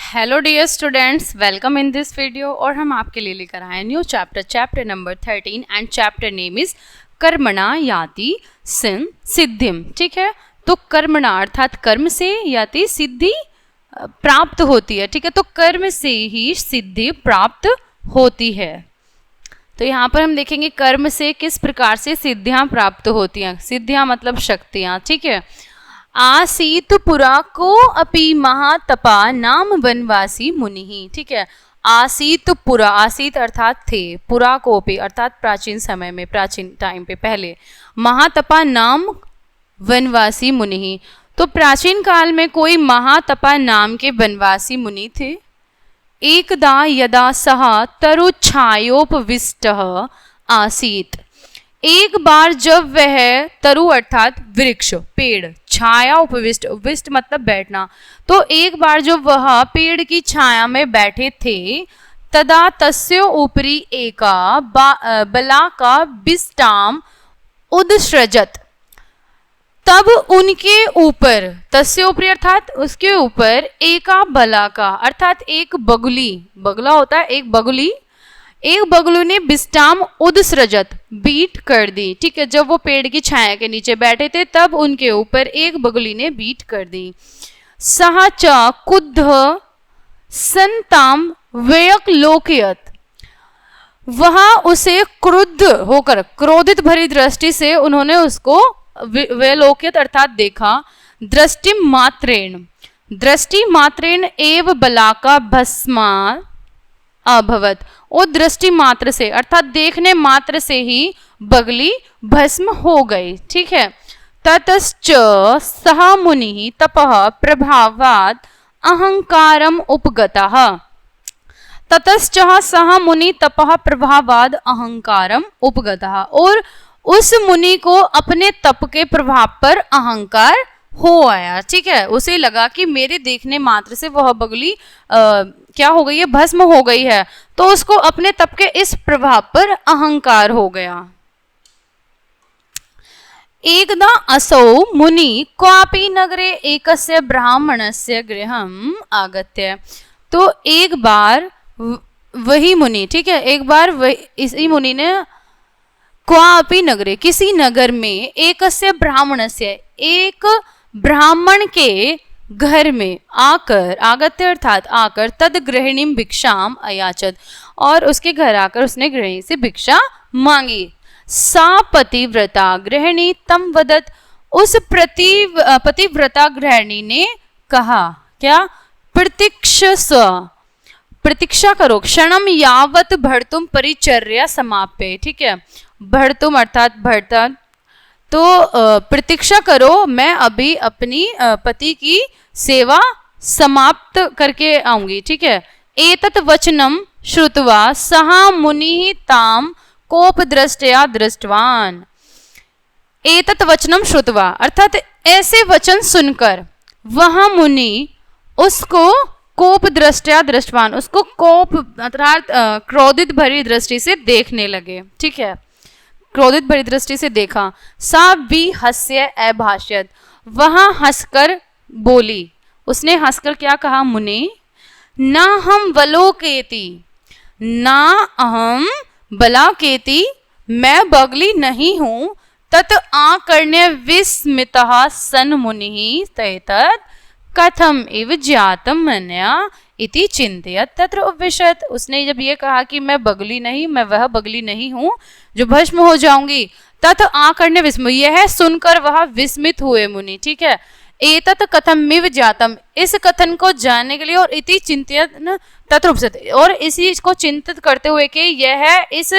Hello dear students, welcome in this video. और हम आपके लिए लेकर आए new chapter number 13 and chapter name is कर्मणा याति सिद्धिम। ठीक है, तो कर्मणा अर्थात कर्म से याति सिद्धि प्राप्त होती है। ठीक है, तो कर्म से ही सिद्धि प्राप्त होती है। तो यहाँ पर हम देखेंगे कर्म से किस प्रकार से सिद्धियां प्राप्त होती हैं। सिद्धियां मतलब शक्तियां। ठीक है, आसीत पुरा को अपि महातपा नाम वनवासी मुनि। ठीक है, आसीत पुरा, आसीत अर्थात थे, पुरा कोपि अर्थात प्राचीन समय में, प्राचीन टाइम पे पहले, महातपा नाम वनवासी मुनि। तो प्राचीन काल में कोई महातपा नाम के वनवासी मुनि थे। एकदा यदा सह तरुच्छायोपविष्टः आसीत, एक बार जब वह तरु अर्थात वृक्ष, पेड़, छाया उपविष्ट, उपविष्ट मतलब बैठना, तो एक बार जब वह पेड़ की छाया में बैठे थे, तदा तस्य ऊपरी एका बलाका बिस्टाम उदसृजत, तब उनके ऊपर, तस्य ऊपरी अर्थात उसके ऊपर, एका बलाका अर्थात एक बगुली, बगला होता है एक बगुली, एक बगलू ने बिस्टाम उदसृजत बीट कर दी। ठीक है, जब वो पेड़ की छाया के नीचे बैठे थे तब उनके ऊपर एक बगुली ने बीट कर दी। सह च कुद्ध संताम व्यक लोकयत, वहां उसे क्रुद्ध होकर, क्रोधित भरी दृष्टि से उन्होंने उसको व्यलोकित अर्थात देखा। दृष्टि मात्रेण एव बलाका भस्मा अभवत, और दृष्टि मात्र से अर्थात देखने मात्र से ही बगली भस्म हो गई। ठीक है, ततश्च सह मुनि तपः प्रभावात् अहंकारम उपगतः, ततश्च सह मुनि तपः प्रभावाद अहंकारम उपगतः, और उस मुनि को अपने तप के प्रभाव पर अहंकार हो आया। ठीक है, उसे लगा कि मेरे देखने मात्र से वह बगुली क्या हो गई है, भस्म हो गई है, तो उसको अपने तप के इस प्रभाव पर अहंकार हो गया। एकदा असौ मुनि क्वापि नगरे एकस्य ब्राह्मणस्य गृहम् आगत्य, तो एक बार वही मुनि, ठीक है, एक बार इसी मुनि ने क्वापि नगरे, किसी नगर में, एकस्य ब्राह्मणस्य, एक ब्राह्मण के घर में आकर, आगत्य अर्थात आकर, तद गृहिणी भिक्षाम अयाचत, और उसके घर आकर उसने गृहिणी से भिक्षा मांगी। सा पतिव्रता गृहिणी तम वदत, उस पतिव्रता गृहिणी ने कहा, क्या, प्रतीक्षा करो, क्षणम यावत भर्तुम परिचर्या समाप्य। ठीक है, भर्तुम अर्थात भर्ता, तो प्रतीक्षा करो, मैं अभी अपनी पति की सेवा समाप्त करके आऊंगी। ठीक है, एतत् वचनम श्रुत्वा सह मुनि ताम कोप दृष्टया दृष्टवान, एतत् वचनम श्रुत्वा अर्थात ऐसे वचन सुनकर वह मुनि उसको कोप दृष्टया दृष्टवान, उसको कोप अर्थात क्रोधित भरी दृष्टि से देखने लगे। ठीक है, क्रोधित भरी दृष्टि से देखा। सा भी हस्य अभाष्यत, वहां हंसकर बोली, उसने हंसकर क्या कहा, मुनि, ना हम वलोकेति, ना अहम बलाकेति, मैं बगली नहीं हूं, तत् आकर्ण्य विस्मितः सन मुनिः तैतत् कथम इव ज्ञातम मन्या इति चिंतयत तत्र उपविशत, उसने जब ये कहा कि मैं बगली नहीं, मैं वह बगली नहीं हूं जो भस्म हो जाऊंगी, तत् आकर्ण्य विस्मय, यह सुनकर वह विस्मित हुए मुनि। ठीक है, एतत् कथमिव ज्ञातम, इस कथन को जानने के लिए, और इति चिंतयत तत्र उपविशत, और इसी को चिंतित करते हुए कि यह इस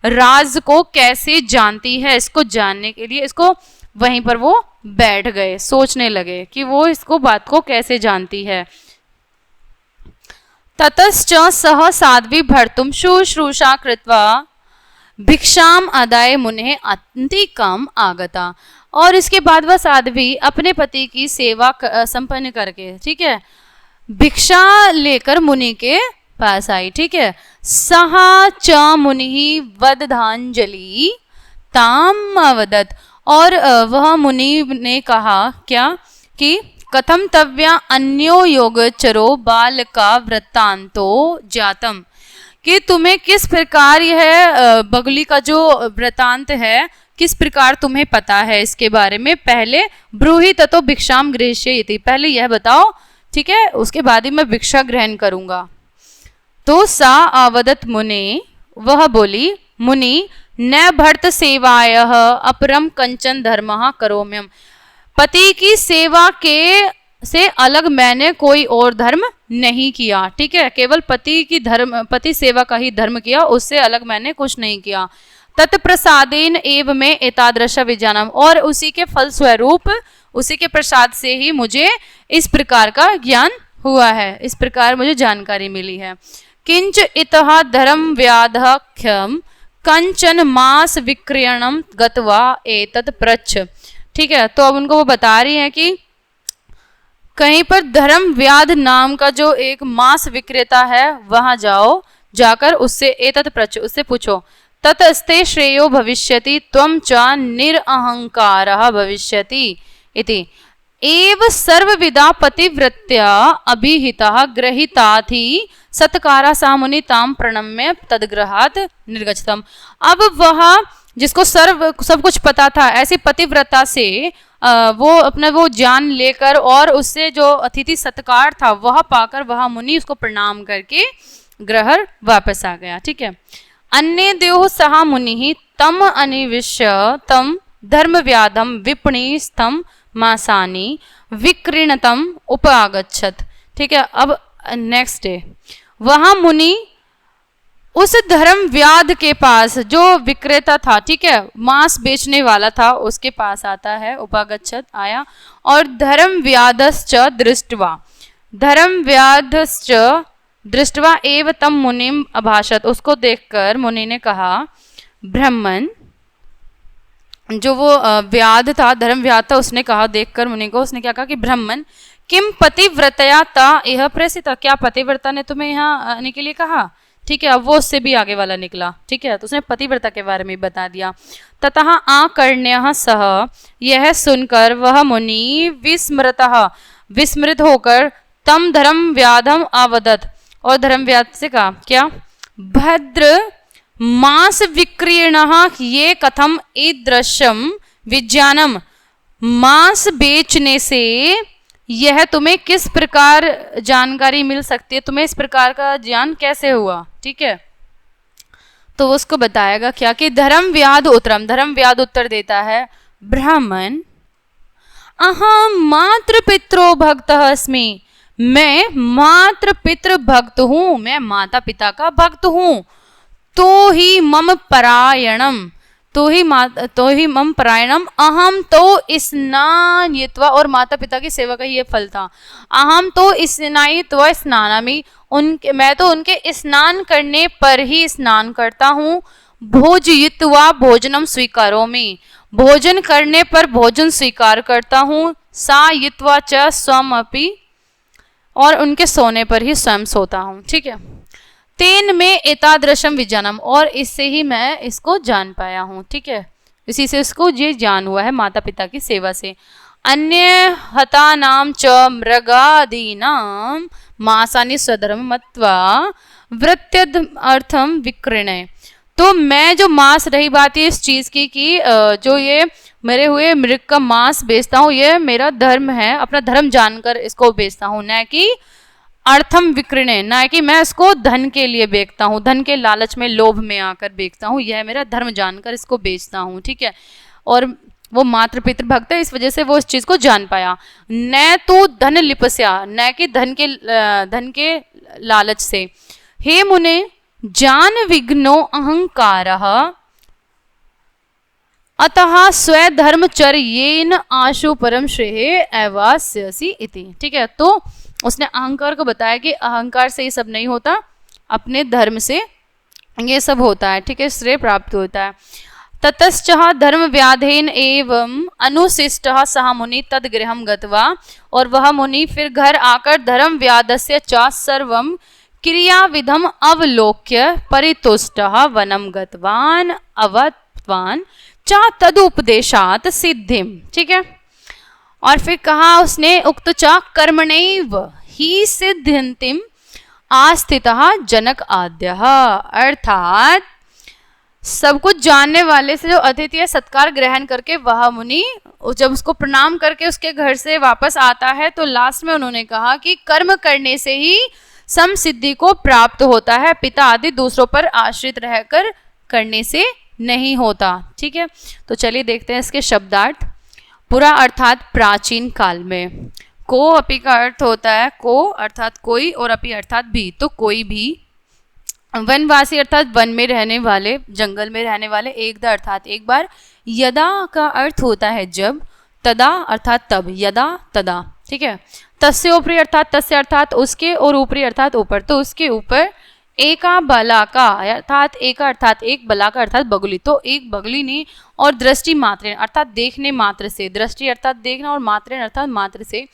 राज को कैसे जानती है, इसको जानने के लिए इसको वहीं पर वो बैठ गए, सोचने लगे कि वो इसको बात को कैसे जानती है। ततश्च सह साध्वी भर्तुम शुश्रूषा कृत्वा भिक्षाम अदाय मुने अंतिकम आगता, और इसके बाद वह साध्वी अपने पति की सेवा संपन्न करके, ठीक है, भिक्षा लेकर मुनि के पास आई। ठीक है, सह च मुनि वदधांजलि ताम अवदत, और वह मुनि ने कहा क्या, कि कथम तव्या अन्यो योगचरो बालका वृत्तांतो जातम, कि तुम्हें किस प्रकार यह बगुली का जो वृत्तांत है किस प्रकार तुम्हें पता है इसके बारे में, पहले ब्रूहि ततो भिक्षाम गृह्यति, पहले यह बताओ, ठीक है, उसके बाद ही मैं भिक्षा ग्रहण करूंगा। तो सा आवदत मुने, वह बोली, मुनि न भर्त सेवायः अपरम कंचन धर्मः करोम्यहम्, पति की सेवा के से अलग मैंने कोई और धर्म नहीं किया, ठीक है, केवल पति सेवा का ही धर्म किया, उससे अलग मैंने कुछ नहीं किया। तत्प्रसादेन एव में एतादृश विज्ञानम, और उसी के फल स्वरूप उसी के प्रसाद से ही मुझे इस प्रकार का ज्ञान हुआ है, इस प्रकार मुझे जानकारी मिली है। किंच इतः धर्म व्याधख्यम कंचन मास विक्रयणम गत्वा एतत् प्रच्छ, ठीक है, तो अब उनको वो बता रही हैं कि कहीं पर धर्म व्याध नाम का जो एक मांस विक्रेता है वहां जाओ, जाकर उससे एतत् प्रच्छ, उससे पूछो, ततस्ते श्रेयो भविष्यति त्वं च निरअहंकारः भविष्यति इति, एव सर्वविदा पतिव्रत्या अभिहितः ग्रहीताथि सत्कारा सा मुनि ताम प्रणम्य तदग्रहात् निर्गच्छतम्। अब वह जिसको सब कुछ पता था, ऐसी पतिव्रता से वो अपना वो ज्ञान लेकर और उससे जो अतिथि सत्कार था वह पाकर वह मुनि उसको प्रणाम करके ग्रह वापस आ गया, ठीक है। अन्य देव सहा मुनि तम अनिविश्य तम धर्म व्याधम विपणी स्तम मासानी विक्रीणतम उपागच्छत, ठीक है। अब नेक्स्ट डे वहां मुनि उस धर्म व्याध के पास जो विक्रेता था, ठीक है, मांस बेचने वाला था, उसके पास आता है, उपागच्छत आया, और धर्म व्याधश्च दृष्ट्वा एव तम मुनिम अभाषत, उसको देखकर मुनि ने कहा, ब्राह्मण जो वो व्याध था, धर्म व्याध था, उसने कहा, देखकर मुनि को उसने क्या कहा कि ब्राह्मण किम पतिव्रतया ता यह प्रेषित, क्या पतिव्रता ने तुम्हें यहाँ आने के लिए कहा, ठीक है। अब वो उससे भी आगे वाला निकला, ठीक है, तो उसने पतिव्रता के बारे में बता दिया। ततः आकर्ण्यः सह, यह सुनकर वह मुनि विस्मृत होकर तम धर्म व्याधम आवदत, और धर्म व्याध से कहा क्या, भद्र मांस विक्रीणः ये कथम ईदृशम विज्ञानम, मांस बेचने से यह तुम्हें किस प्रकार जानकारी मिल सकती है, तुम्हें इस प्रकार का ज्ञान कैसे हुआ, ठीक है। तो उसको बताएगा क्या कि धर्म व्याध उत्तर देता है, ब्राह्मण अहम मात्र पितरो भक्त अस्मि, मैं मात्र पितृ भक्त हूं, मैं माता पिता का भक्त हूं, तो ही मम परायणम अहम तो स्नायित्वा, और माता पिता की सेवा का ये फल था, अहम तो स्नायित्वा स्नानामि, उनके मैं तो उनके स्नान करने पर ही स्नान करता हूँ, भोजयित्वा भोजनम स्वीकारोमि, भोजन करने पर भोजन स्वीकार करता हूँ, सायित्वा च स्वमपि, और उनके सोने पर ही स्वयं सोता हूँ, ठीक है। तेन में एतादृशम विज्ञानम, और इससे ही मैं इसको जान पाया हूँ, ठीक है, इसी से इसको ये ज्ञान हुआ है माता पिता की सेवा से। अन्य हतानाम च मृगादीनाम मासानि स्वधर्म मत्वा वृत्यद अर्थम विक्रणे, तो मैं जो मांस, रही बात ये इस चीज की कि जो ये मेरे हुए मृग का मांस बेचता हूँ, ये मेरा धर्म है, अपना धर्म जानकर इसको बेचता हूँ, न कि अर्थम विक्रणे, ना कि मैं इसको धन के लिए बेचता हूँ, धन के लालच में लोभ में आकर बेचता हूँ, यह मेरा धर्म जानकर इसको बेचता हूँ, ठीक है। और वो मात्र पितृ भक्त है, इस वजह से वो इस चीज को जान पाया। न तो धन लिपस्या, न कि धन के लालच से। हे मुने जान विघ्नो अहंकारः अतः स्वधर्मचर्येन आशु परम श्रेय एवास्यसि इति, ठीक है। तो उसने अहंकार को बताया कि अहंकार से ये सब नहीं होता, अपने धर्म से ये सब होता है, ठीक है, श्रेय प्राप्त होता है। ततश्चः धर्म व्याधेन एवं अनुशिष्टः सह मुनि तद्गृहं गत्वा, और वह मुनि फिर घर आकर धर्म व्याधस्य च सर्वं क्रियाविधम अवलोक्य परितुष्टः वनं गतवान अवत्वान च तदुपदेशात सिद्धिम, ठीक है। और फिर कहा उसने उक्त च कर्मणैव ही सिद्ध्यन्तिम आस्थितः जनक आद्यः, अर्थात सब कुछ जानने वाले से जो अतिथि सत्कार ग्रहण करके वह मुनि जब उसको प्रणाम करके उसके घर से वापस आता है तो लास्ट में उन्होंने कहा कि कर्म करने से ही समसिद्धि को प्राप्त होता है, पिता आदि दूसरों पर आश्रित रहकर करने से नहीं होता। ठीक है, तो चलिए देखते हैं इसके शब्दार्थ। पुरा अर्थात प्राचीन काल में, को अपि का अर्थ होता है को अर्थात कोई और अपि अर्थात भी, तो कोई भी। वनवासी अर्थात वन में रहने वाले, जंगल में रहने वाले। एकदा अर्थात एक बार। यदा का अर्थ होता है जब। तदा अर्थात तब, यदा तदा। ठीक है, तस्य ऊपरी अर्थात तस्य अर्थात उसके, और ऊपरी अर्थात ऊपर, तो उसके ऊपर। एका बलाका अर्थात एका अर्थात एक, बलाका अर्थात बगुली, तो एक बगली ने, और दृष्टि मात्रेण अर्थात देखने मात्र से, दृष्टि अर्थात देखना और मात्रेण अर्थात मात्र से।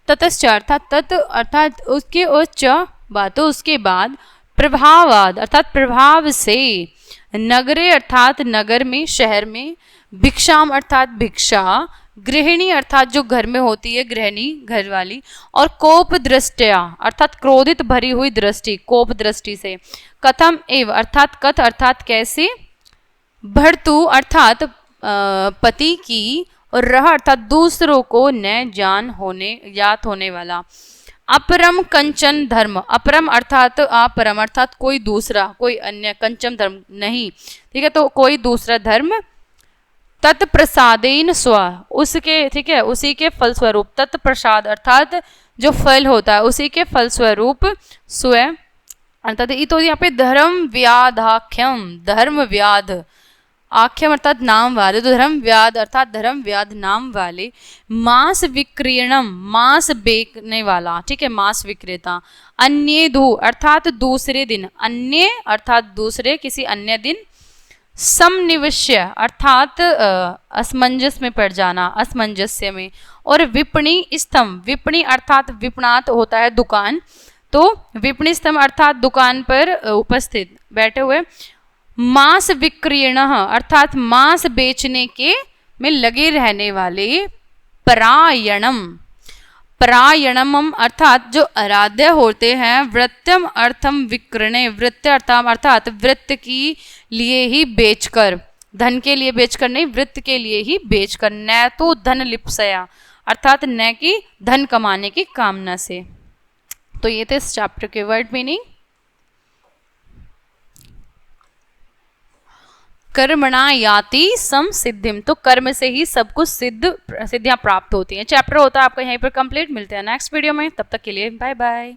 ततश्च अर्थात तत् अर्थात उसके, और च बातों उसके बाद। प्रभावाद अर्थात प्रभाव से। नगरे अर्थात नगर में, शहर में। भिक्षाम अर्थात भिक्षा। गृहिणी अर्थात जो घर में होती है, गृहिणी घर वाली। और कोप दृष्टया अर्थात क्रोधित भरी हुई दृष्टि, कोप दृष्टि से। कथम एव अर्थात कथ अर्थात कैसे। भर्तु अर्थात पति की, और रह अर्थात दूसरों को न जान होने, ज्ञात होने वाला। अपरम कंचन धर्म, अपरम अर्थात अपरम अर्थात कोई दूसरा, कोई अन्य, कंचन धर्म नहीं। ठीक है, तो कोई दूसरा धर्म। तत्प्रसादेन स्व उसके, ठीक है, उसी के फलस्वरूप। तत्प्रसाद अर्थात जो फल होता है उसी के फलस्वरूप। स्व अर्थात ये तो यहाँ पे धर्म व्याधाख्यम, धर्म व्याध, आख्यम अर्थात नाम वाले, तो धर्म व्याध अर्थात धर्म व्याध नाम वाले। मांस विक्रीणम मांस बेचने वाला, ठीक है, मांस विक्रेता। अन्य धू अर्थात दूसरे दिन, अन्य अर्थात दूसरे, किसी अन्य दिन। समनिवश्य अर्थात असमंजस में पड़ जाना, असमंजस्य में। और विपणी स्तंभ, विपणी अर्थात विपणात होता है दुकान, तो विपणी स्तंभ अर्थात दुकान पर उपस्थित बैठे हुए। मांस विक्रीण अर्थात मांस बेचने के में लगे रहने वाले। परायणम, परायणम अर्थात जो आराध्य होते हैं। वृत्यम अर्थम विक्रणे, वृत्य अर्थात वृत्त की लिए ही बेचकर, धन के लिए बेचकर नहीं, वृत्त के लिए ही बेचकर। न तो धन लिप्सया अर्थात न कि धन कमाने की कामना से। तो ये थे इस चैप्टर के वर्ड मीनिंग। कर्मणा याति समसिद्धिम, तो कर्म से ही सब कुछ सिद्धियां प्राप्त होती हैं। चैप्टर होता है आपका यहीं पर कंप्लीट। मिलते हैं नेक्स्ट वीडियो में, तब तक के लिए बाय बाय।